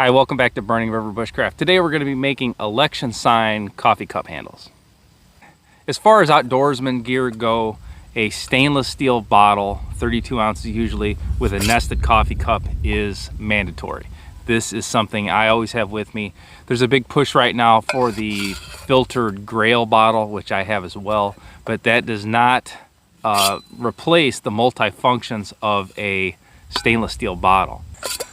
Hi, welcome back to Burning River Bushcraft. Today we're going to be making election sign coffee cup handles. As far as outdoorsman gear go, a stainless steel bottle, 32 ounces usually, with a nested coffee cup is mandatory. This is something I always have with me. There's a big push right now for the filtered Grail bottle, which I have as well, but that does not replace the multi-functions of a stainless steel bottle.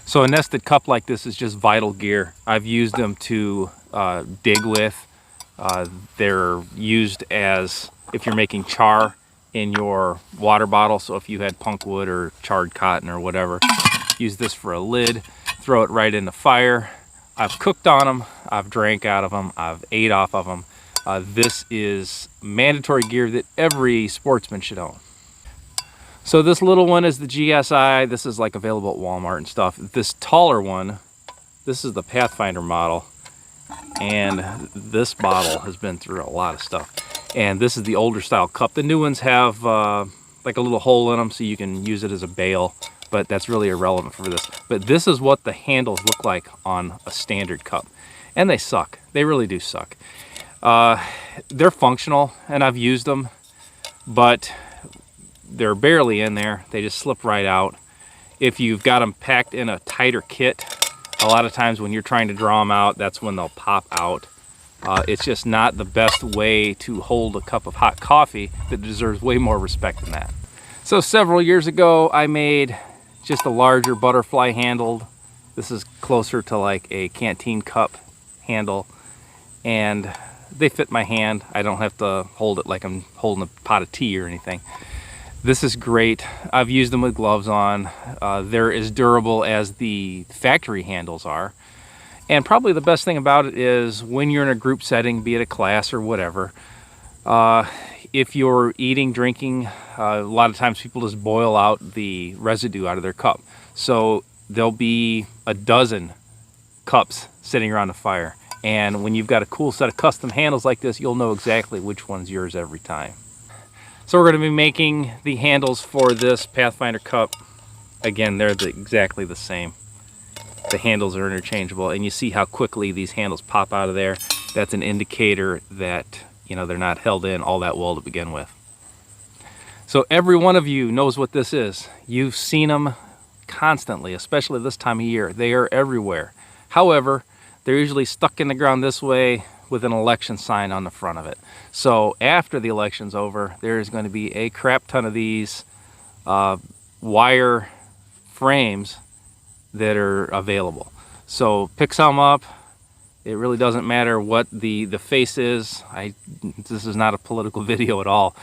So a nested cup like this is just vital gear. I've used them to dig with. They're used as if you're making char in your water bottle. So if you had punk wood or charred cotton or whatever, use this for a lid, throw it right in the fire. I've cooked on them, I've drank out of them, I've ate off of them. This is mandatory gear that every sportsman should own. So this little one is the GSI. This is like available at Walmart and stuff. This taller one, this is the Pathfinder model. And this bottle has been through a lot of stuff. And this is the older style cup. The new ones have like a little hole in them so you can use it as a bail, but that's really irrelevant for this. But this is what the handles look like on a standard cup. And they suck. They really do suck. They're functional and I've used them, but they're barely in there. They just slip right out. If you've got them packed in a tighter kit, a lot of times when you're trying to draw them out, that's when they'll pop out. It's just not the best way to hold a cup of hot coffee that deserves way more respect than that. So several years ago, I made just a larger butterfly handled. This is closer to like a canteen cup handle, and they fit my hand. I don't have to hold it like I'm holding a pot of tea or anything. This is great. I've used them with gloves on. They're as durable as the factory handles are. And probably the best thing about it is when you're in a group setting, be it a class or whatever, if you're eating, drinking, a lot of times people just boil out the residue out of their cup. So there'll be a dozen cups sitting around the fire. And when you've got a cool set of custom handles like this, you'll know exactly which one's yours every time. So we're going to be making the handles for this Pathfinder cup. Again, they're exactly the same. The handles are interchangeable, and you see how quickly these handles pop out of there. That's an indicator that, you know, they're not held in all that well to begin with. So every one of you knows what this is. You've seen them constantly, especially this time of year. They are everywhere. However, they're usually stuck in the ground this way with an election sign on the front of it. So after the election's over, there's going to be a crap ton of these wire frames that are available. So pick some up. It really doesn't matter what the face is. This is not a political video at all.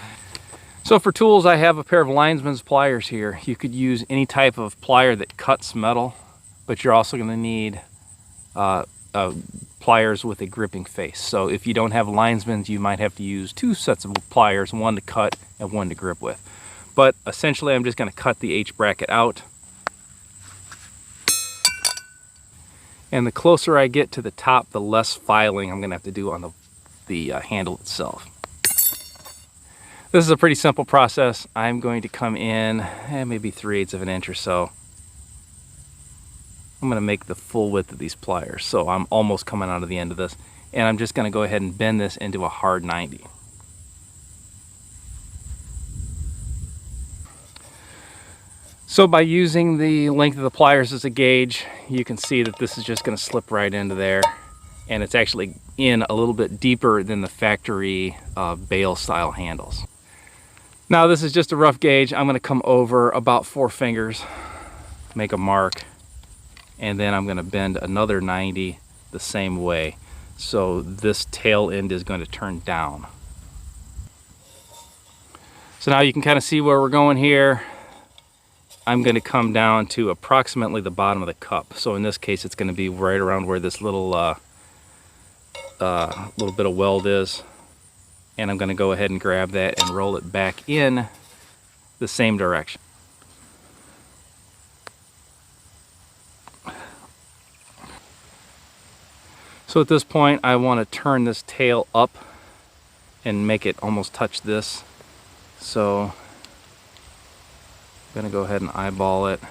So for tools, I have a pair of linesman's pliers here. You could use any type of plier that cuts metal, but you're also going to need pliers with a gripping face. So if you don't have linesman's, you might have to use two sets of pliers, one to cut and one to grip with. But essentially, I'm just going to cut the H bracket out. And the closer I get to the top, the less filing I'm going to have to do on the handle itself. This is a pretty simple process. I'm going to come in maybe 3/8 of an inch or so. I'm going to make the full width of these pliers, so I'm almost coming out of the end of this, and I'm just going to go ahead and bend this into a hard 90. So by using the length of the pliers as a gauge, you can see that this is just going to slip right into there, and it's actually in a little bit deeper than the factory bail style handles. Now this is just a rough gauge. I'm going to come over about 4 fingers, make a mark, and then I'm going to bend another 90 the same way. So this tail end is going to turn down. So now you can kind of see where we're going here. I'm going to come down to approximately the bottom of the cup. So in this case, it's going to be right around where this little bit of weld is. And I'm going to go ahead and grab that and roll it back in the same direction. So at this point, I want to turn this tail up and make it almost touch this. So I'm going to go ahead and eyeball it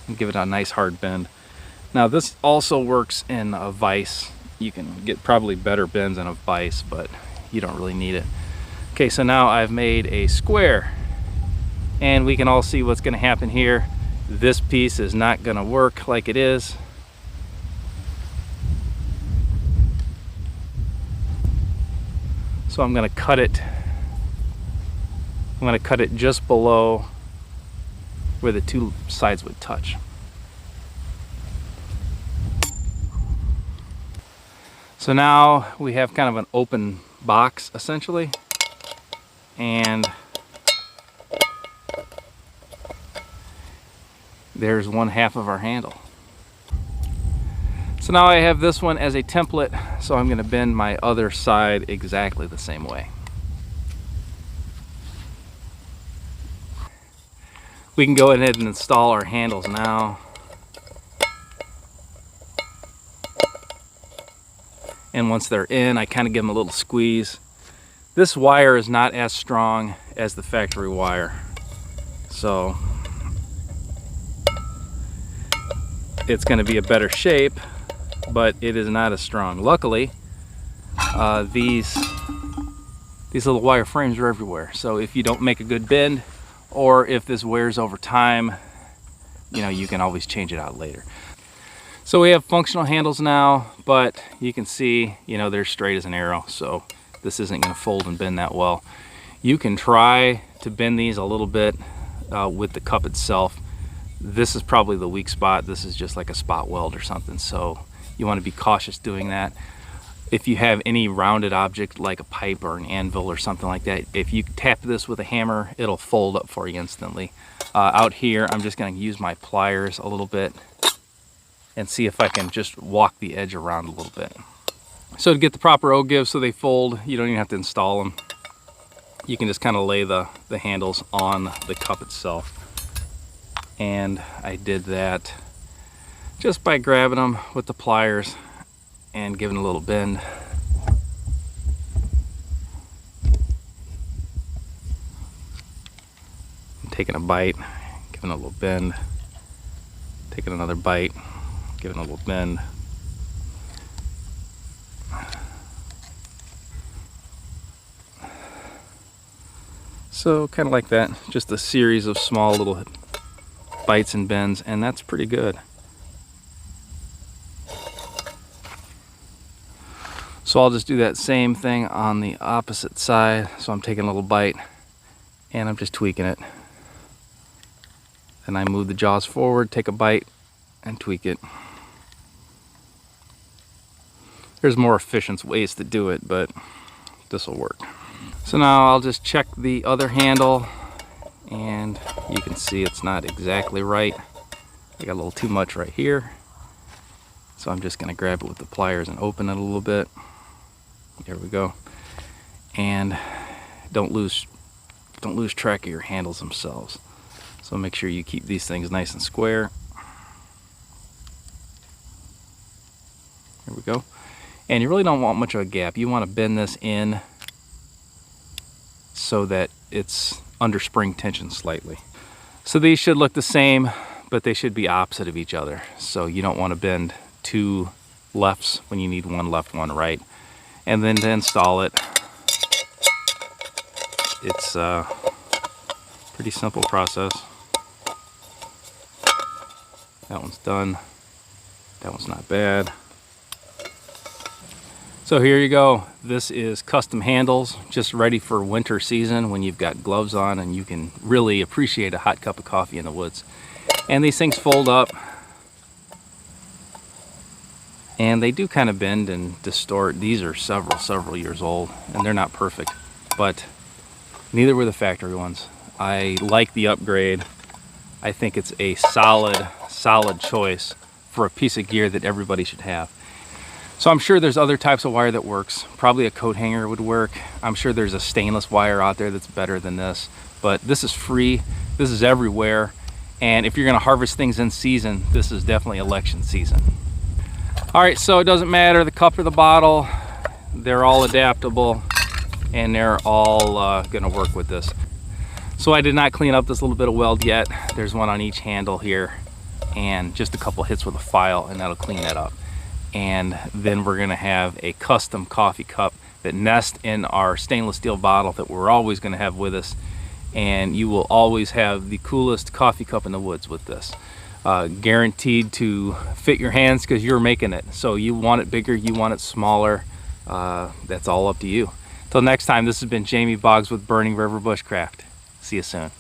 and give it a nice hard bend. Now this also works in a vise. You can get probably better bends in a vise, but you don't really need it. Okay, so now I've made a square, and we can all see what's going to happen here. This piece is not going to work like it is. So I'm going to cut it. I'm going to cut it just below where the two sides would touch. So now we have kind of an open box essentially, and there's one half of our handle. So now I have this one as a template, so I'm going to bend my other side exactly the same way. We can go ahead and install our handles now. And once they're in, I kind of give them a little squeeze. This wire is not as strong as the factory wire, so it's going to be a better shape, but it is not as strong. Luckily, these little wire frames are everywhere, so if you don't make a good bend, or if this wears over time, you know, you can always change it out later. So we have functional handles now, but you can see, you know, they're straight as an arrow, so this isn't going to fold and bend that well. You can try to bend these a little bit with the cup itself. This is probably the weak spot. This is just like a spot weld or something, so you want to be cautious doing that. If you have any rounded object like a pipe or an anvil or something like that, if you tap this with a hammer, it'll fold up for you instantly. Out here, I'm just going to use my pliers a little bit and see if I can just walk the edge around a little bit. So to get the proper O-give so they fold, you don't even have to install them. You can just kind of lay the handles on the cup itself. And I did that just by grabbing them with the pliers and giving a little bend. I'm taking a bite, giving a little bend, taking another bite, giving a little bend. So kind of like that, just a series of small little bites and bends, and that's pretty good. So I'll just do that same thing on the opposite side. So I'm taking a little bite and I'm just tweaking it. Then I move the jaws forward, take a bite, and tweak it. There's more efficient ways to do it, but this will work. So now I'll just check the other handle, and you can see it's not exactly right. I got a little too much right here. So I'm just gonna grab it with the pliers and open it a little bit. There we go. And don't lose track of your handles themselves. So make sure you keep these things nice and square. There we go. And you really don't want much of a gap. You want to bend this in so that it's under spring tension slightly. So these should look the same, but they should be opposite of each other. So you don't want to bend two lefts when you need one left, one right. And then to install it, it's a pretty simple process. That one's done. That one's not bad. So here you go. This is custom handles, just ready for winter season when you've got gloves on and you can really appreciate a hot cup of coffee in the woods. And these things fold up, and they do kind of bend and distort. These are several years old, and they're not perfect, but neither were the factory ones. I like the upgrade. I think it's a solid choice for a piece of gear that everybody should have. So I'm sure there's other types of wire that works. Probably a coat hanger would work. I'm sure there's a stainless wire out there that's better than this, but this is free. This is everywhere. And if you're gonna harvest things in season, this is definitely election season. All right, so it doesn't matter the cup or the bottle, they're all adaptable and they're all gonna work with this. So I did not clean up this little bit of weld yet. There's one on each handle here. and just a couple hits with a file, and that'll clean that up. And then we're gonna have a custom coffee cup that nests in our stainless steel bottle that we're always gonna have with us, and you will always have the coolest coffee cup in the woods with this. Guaranteed to fit your hands because you're making it. So you want it bigger, you want it smaller, that's all up to you. Till next time, this has been Jamie Boggs with Burning River Bushcraft. See you soon.